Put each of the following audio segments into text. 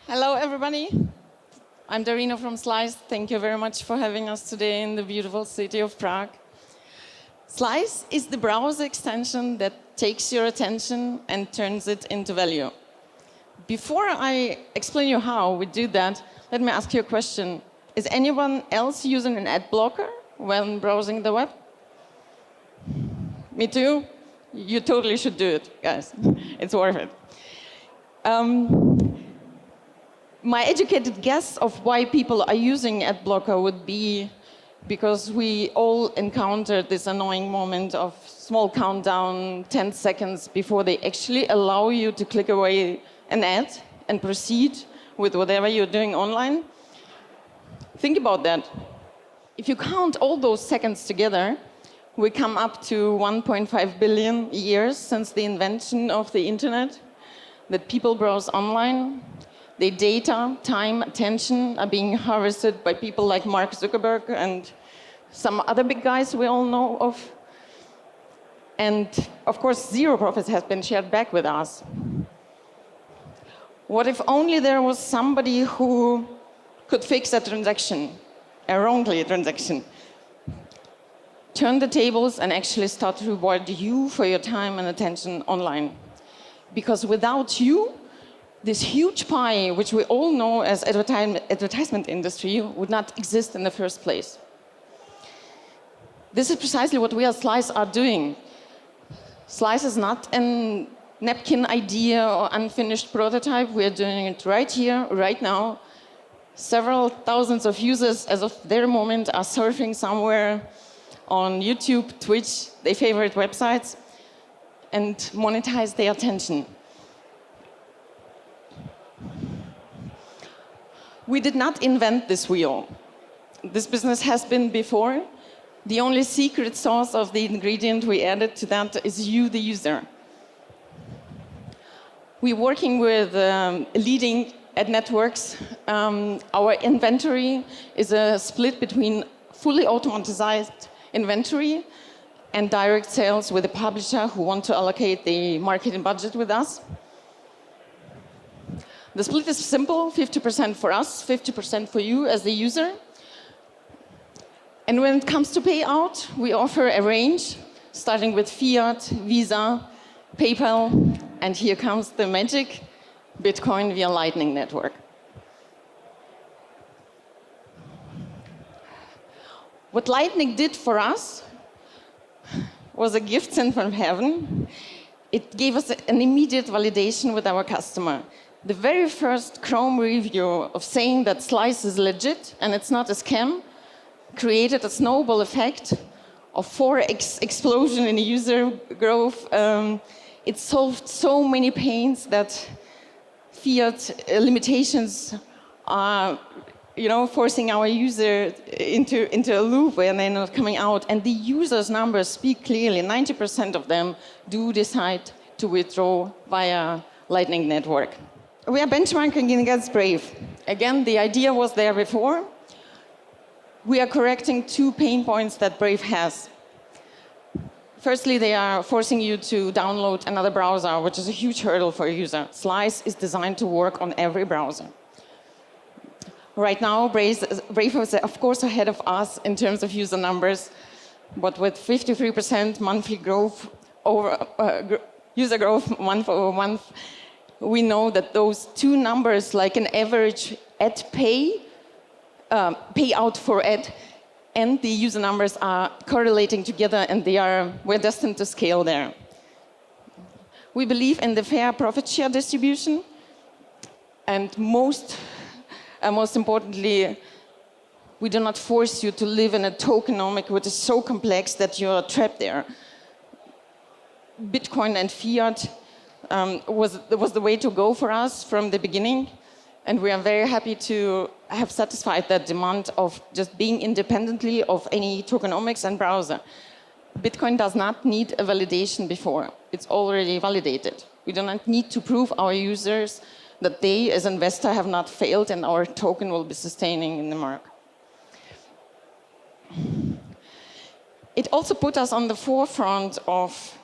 Hello, everybody. I'm Darina from Slice. Thank you very much for having us today in the beautiful city of Prague. Slice is the browser extension that takes your attention and turns it into value. Before I explain you how we do that, let me ask you a question. Is anyone else using an ad blocker when browsing the web? Me too? You totally should do it, guys. It's worth it. My educated guess of why people are using ad blocker would be because we all encountered this annoying moment of small countdown, 10 seconds before they actually allow you to click away an ad and proceed with whatever you're doing online. Think about that. If you count all those seconds together, we come up to 1.5 billion years since the invention of the internet that people browse online. Their data, time, attention are being harvested by people like Mark Zuckerberg and some other big guys we all know of. And of course, zero profit has been shared back with us. What if only there was somebody who could fix a transaction, a wrongly transaction? Turn the tables and actually start to reward you for your time and attention online. Because without you, this huge pie, which we all know as advertisement industry, would not exist in the first place. This is precisely what we at Slice are doing. Slice is not a napkin idea or unfinished prototype. We are doing it right here, right now. Several thousands of users, as of their moment, are surfing somewhere on YouTube, Twitch, their favorite websites, and monetize their attention. We did not invent this wheel. This business has been before. The only secret sauce of the ingredient we added to that is you, the user. We're working with leading ad networks. Our inventory is a split between fully automatized inventory and direct sales with a publisher who want to allocate the marketing budget with us. The split is simple, 50% for us, 50% for you as the user. And when it comes to payout, we offer a range, starting with Fiat, Visa, PayPal, and here comes the magic, Bitcoin via Lightning Network. What Lightning did for us was a gift sent from heaven. It gave us an immediate validation with our customer. The very first Chrome review of saying that Slice is legit and it's not a scam created a snowball effect of 4x explosion in user growth. It solved so many pains that Fiat limitations are forcing our user into a loop where they're not coming out. And the users' numbers speak clearly. 90% of them do decide to withdraw via Lightning Network. We are benchmarking against Brave. Again, the idea was there before. We are correcting two pain points that Brave has. Firstly, they are forcing you to download another browser, which is a huge hurdle for a user. Slice is designed to work on every browser. Right now, Brave is, of course, ahead of us in terms of user numbers, but with 53% monthly growth, user growth month over month, we know that those two numbers, like an average ad payout for ad, and the user numbers are correlating together, and we're destined to scale there. We believe in the fair profit share distribution, and most importantly, we do not force you to live in a tokenomic which is so complex that you're trapped there. Bitcoin and fiat was the way to go for us from the beginning, and we are very happy to have satisfied that demand of just being independently of any tokenomics and browser. Bitcoin does not need a validation before. It's already validated. We do not need to prove our users that they, as investor, have not failed and our token will be sustaining in the market. It also put us on the forefront of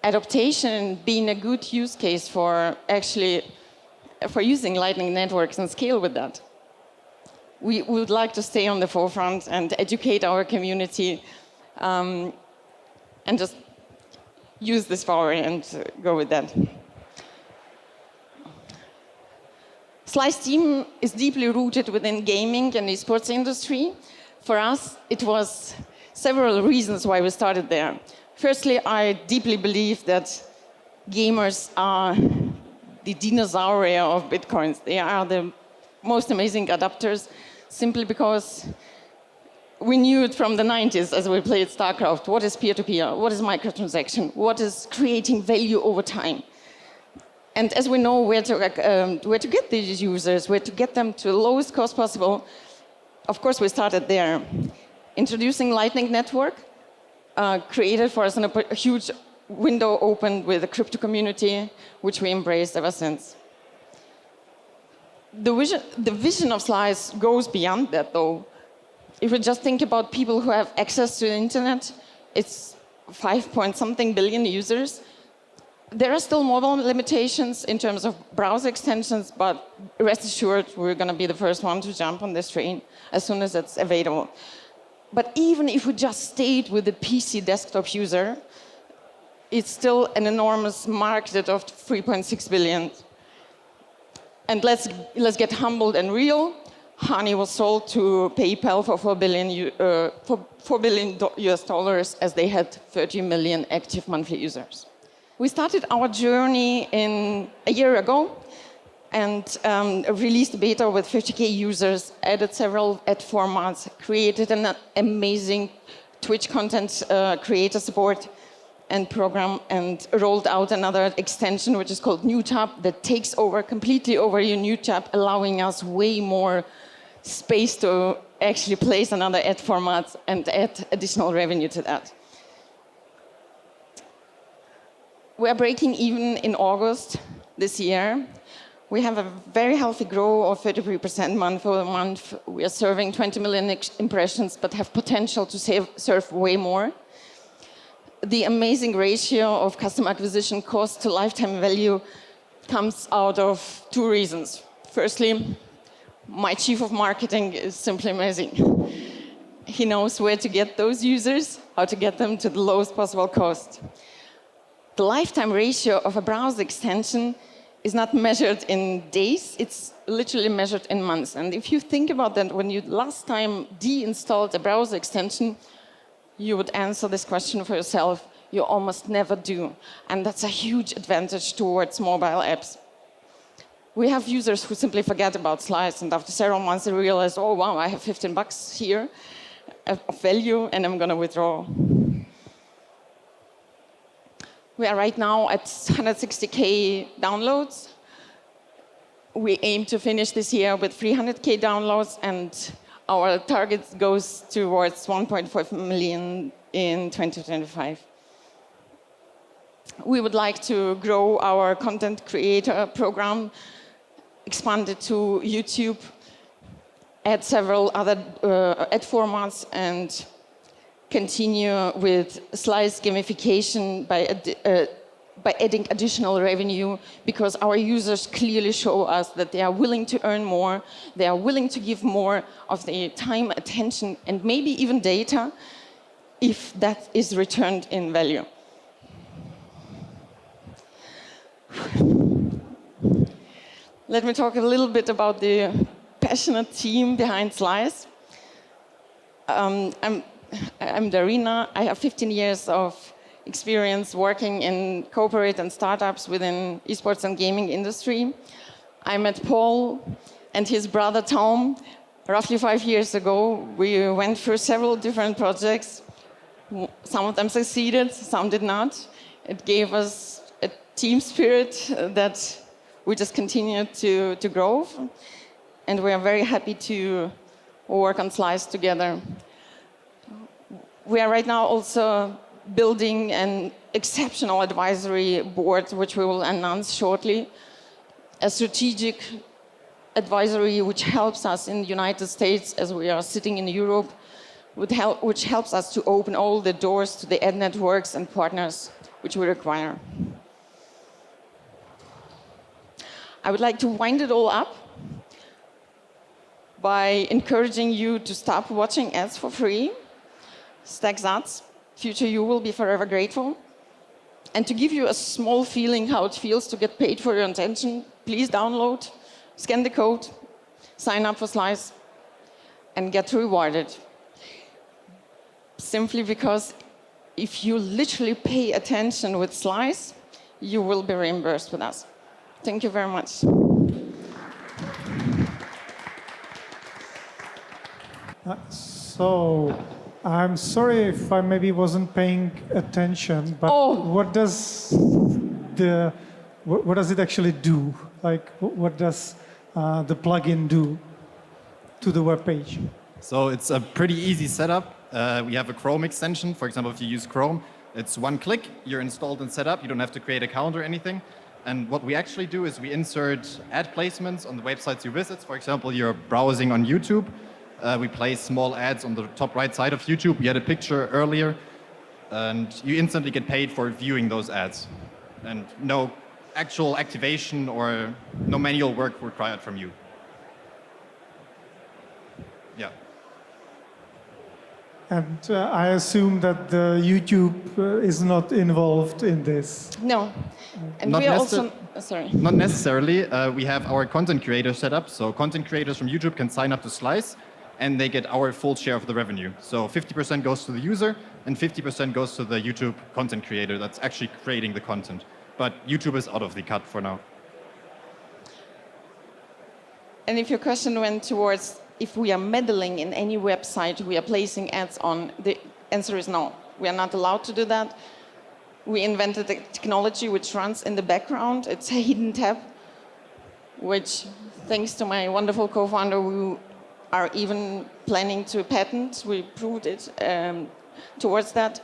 adaptation being a good use case for actually for using Lightning networks and scale with that. We would like to stay on the forefront and educate our community and just use this power and go with that. Slice team is deeply rooted within gaming and esports industry. For us, it was several reasons why we started there. Firstly, I deeply believe that gamers are the dinosaur of Bitcoins. They are the most amazing adapters, simply because we knew it from the 90s as we played StarCraft. What is peer-to-peer? What is microtransaction? What is creating value over time? And as we know where to get these users, where to get them to the lowest cost possible, of course we started there. Introducing Lightning Network created for us a huge window opened with the crypto community, which we embraced ever since. The vision of Slice goes beyond that, though. If we just think about people who have access to the internet, it's 5-point-something billion users. There are still mobile limitations in terms of browser extensions, but rest assured, we're going to be the first one to jump on this train as soon as it's available. But even if we just stayed with the PC desktop user, it's still an enormous market of 3.6 billion. And let's get humbled and real. Honey was sold to PayPal for $4 billion US dollars, as they had 30 million active monthly users. We started our journey a year ago and released a beta with 50K users, added several ad formats, created an amazing Twitch content creator support and program, and rolled out another extension which is called New Tab that takes completely over your New Tab, allowing us way more space to actually place another ad format and add additional revenue to that. We are breaking even in August this year. We have a very healthy growth of 33% month over month. We are serving 20 million impressions, but have potential to serve way more. The amazing ratio of customer acquisition cost to lifetime value comes out of two reasons. Firstly, my chief of marketing is simply amazing. He knows where to get those users, how to get them to the lowest possible cost. The lifetime ratio of a browser extension is not measured in days, it's literally measured in months. And if you think about that, when you last time deinstalled a browser extension, you would answer this question for yourself. You almost never do. And that's a huge advantage towards mobile apps. We have users who simply forget about Slice, and after several months they realize, oh wow, I have $15 here of value and I'm gonna withdraw. We are right now at 160K downloads. We aim to finish this year with 300K downloads, and our target goes towards 1.5 million in 2025. We would like to grow our content creator program, expand it to YouTube, add several other ad formats, and continue with Slice gamification by adding additional revenue, because our users clearly show us that they are willing to earn more, they are willing to give more of their time, attention, and maybe even data if that is returned in value. Let me talk a little bit about the passionate team behind Slice. I'm Darina. I have 15 years of experience working in corporate and startups within esports and gaming industry. I met Paul and his brother Tom roughly 5 years ago. We went through several different projects. Some of them succeeded, some did not. It gave us a team spirit that we just continued to grow. And we are very happy to work on Slice together. We are right now also building an exceptional advisory board, which we will announce shortly. A strategic advisory which helps us in the United States, as we are sitting in Europe, which helps us to open all the doors to the ad networks and partners which we require. I would like to wind it all up by encouraging you to stop watching ads for free. Stack that. Future you will be forever grateful. And to give you a small feeling how it feels to get paid for your attention, please download, scan the code, sign up for Slice, and get rewarded. Simply because if you literally pay attention with Slice, you will be reimbursed with us. Thank you very much. So, I'm sorry if I maybe wasn't paying attention, but what does it actually do? Like, what does the plugin do to the web page? So it's a pretty easy setup. We have a Chrome extension. For example, if you use Chrome, it's one click, you're installed and set up. You don't have to create an account or anything. And what we actually do is we insert ad placements on the websites you visit. For example, you're browsing on YouTube. We place small ads on the top right side of YouTube. We had a picture earlier, and you instantly get paid for viewing those ads. And no actual activation or no manual work required from you. Yeah. And I assume that the YouTube is not involved in this. No. And Not we are also... sorry. Not necessarily. We have our content creators set up. So content creators from YouTube can sign up to Slice, and they get our full share of the revenue. So 50% goes to the user, and 50% goes to the YouTube content creator that's actually creating the content. But YouTube is out of the cut for now. And if your question went towards if we are meddling in any website we are placing ads on, the answer is no. We are not allowed to do that. We invented a technology which runs in the background. It's a hidden tab, which, thanks to my wonderful co-founder, we are even planning to patent. We proved it towards that.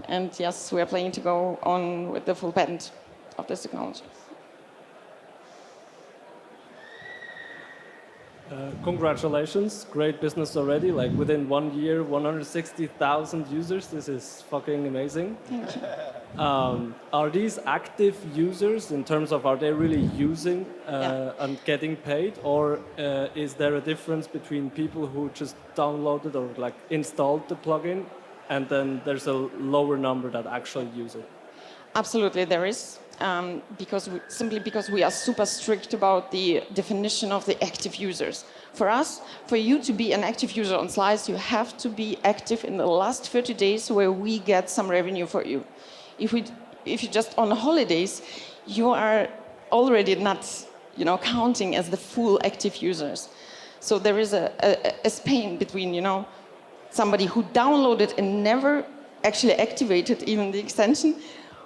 And yes, we are planning to go on with the full patent of this technology. Congratulations, great business already. Like within 1 year, 160,000 users. This is fucking amazing. Thank you. Are these active users in terms of are they really using and getting paid, or is there a difference between people who just downloaded or like installed the plugin, and then there's a lower number that actually use it? Absolutely, there is. Simply because we are super strict about the definition of the active users. For us, for you to be an active user on Slice, you have to be active in the last 30 days where we get some revenue for you. If you're just on holidays, you are already not, counting as the full active users. So there is a span between, somebody who downloaded and never actually activated even the extension,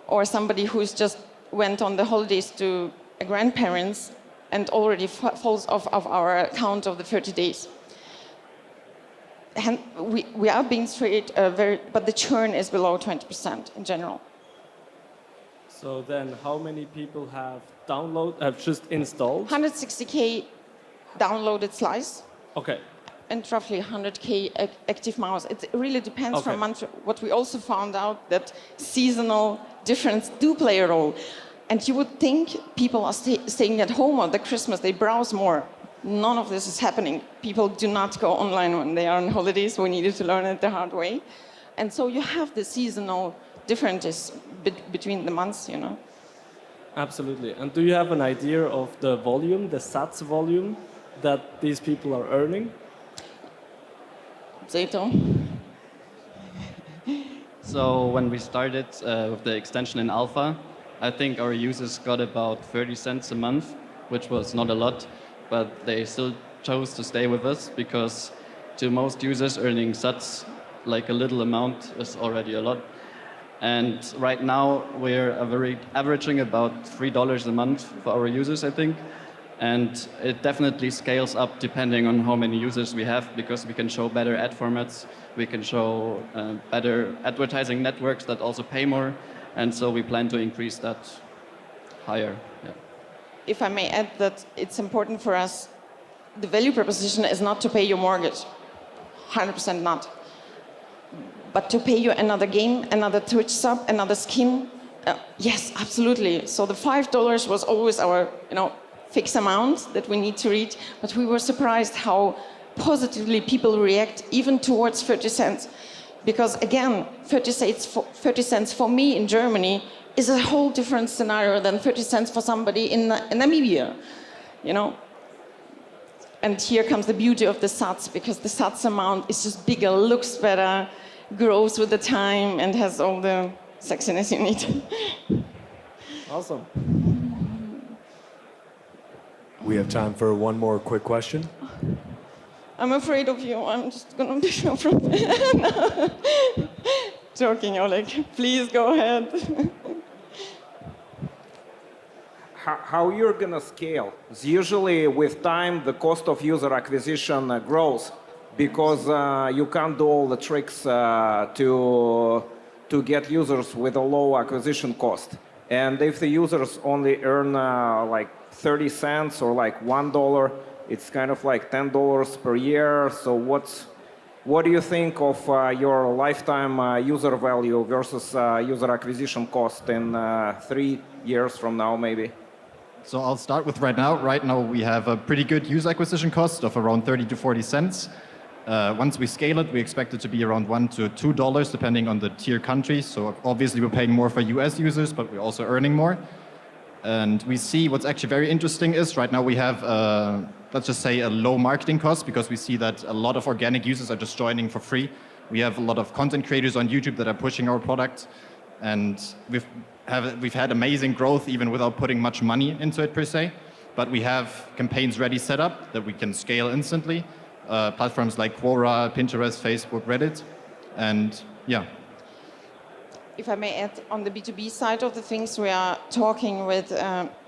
or somebody who's just went on the holidays to grandparents and already falls off of our count of the 30 days. And we are being straight, but the churn is below 20% in general. So then how many people have just installed? 160K downloaded Slice. Okay. And roughly 100K active mouse. It really depends from month. What we also found out that seasonal difference do play a role. And you would think people are staying at home on the Christmas, they browse more. None of this is happening. People do not go online when they are on holidays. We needed to learn it the hard way. And so you have the seasonal differences between the months, Absolutely. And do you have an idea of the volume, the Sats volume that these people are earning? Zeto. So when we started with the extension in alpha, I think our users got about 30 cents a month, which was not a lot, but they still chose to stay with us because to most users earning Sats, like a little amount is already a lot. And right now we're averaging about $3 a month for our users, I think. And it definitely scales up depending on how many users we have, because we can show better ad formats, we can show better advertising networks that also pay more, and so we plan to increase that higher. Yeah. If I may add that it's important for us, the value proposition is not to pay your mortgage, 100% not, but to pay you another game, another Twitch sub, another skin. Yes, absolutely. So the $5 was always our, fixed amount that we need to reach, but we were surprised how positively people react even towards 30 cents. Because again, 30 cents for me in Germany is a whole different scenario than 30 cents for somebody in Namibia, you know? And here comes the beauty of the SATs, because the SATs amount is just bigger, looks better, grows with the time, and has all the sexiness you need. Awesome. We have time for one more quick question. I'm afraid of you. I'm just gonna be from. No. Joking, Oleg. Please go ahead. How you're gonna scale? Usually, with time, the cost of user acquisition grows because you can't do all the tricks to get users with a low acquisition cost. And if the users only earn like 30 cents or like $1, it's kind of like $10 per year. So what do you think of your lifetime user value versus user acquisition cost in 3 years from now, maybe? So I'll start with right now. Right now we have a pretty good user acquisition cost of around 30 to 40 cents. Once we scale it, we expect it to be around $1 to $2, depending on the tier country. So obviously we're paying more for US users, but we're also earning more. And we see what's actually very interesting is right now we have, let's just say, a low marketing cost, because we see that a lot of organic users are just joining for free. We have a lot of content creators on YouTube that are pushing our product. And we've had amazing growth even without putting much money into it per se. But we have campaigns ready set up that we can scale instantly. Platforms like Quora, Pinterest, Facebook, Reddit. And yeah. If I may add, on the B2B side of the things, we are talking with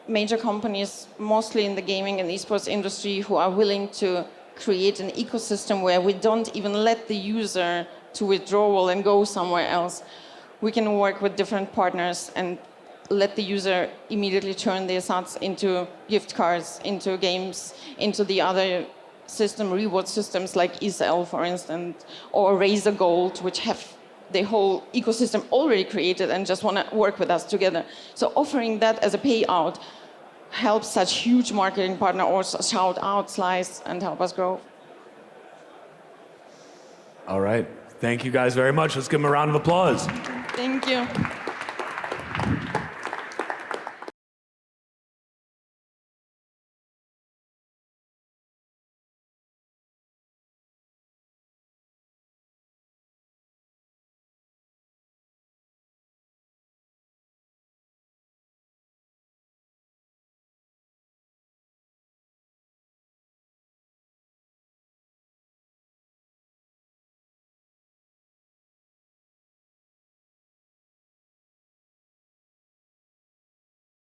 major companies, mostly in the gaming and esports industry, who are willing to create an ecosystem where we don't even let the user to withdrawal and go somewhere else. We can work with different partners and let the user immediately turn their sats into gift cards, into games, into the other reward systems like ESL, for instance, or Razer Gold, which have the whole ecosystem already created and just want to work with us together. So offering that as a payout helps such huge marketing partner also shout out, slice, and help us grow. All right. Thank you guys very much. Let's give them a round of applause. Thank you.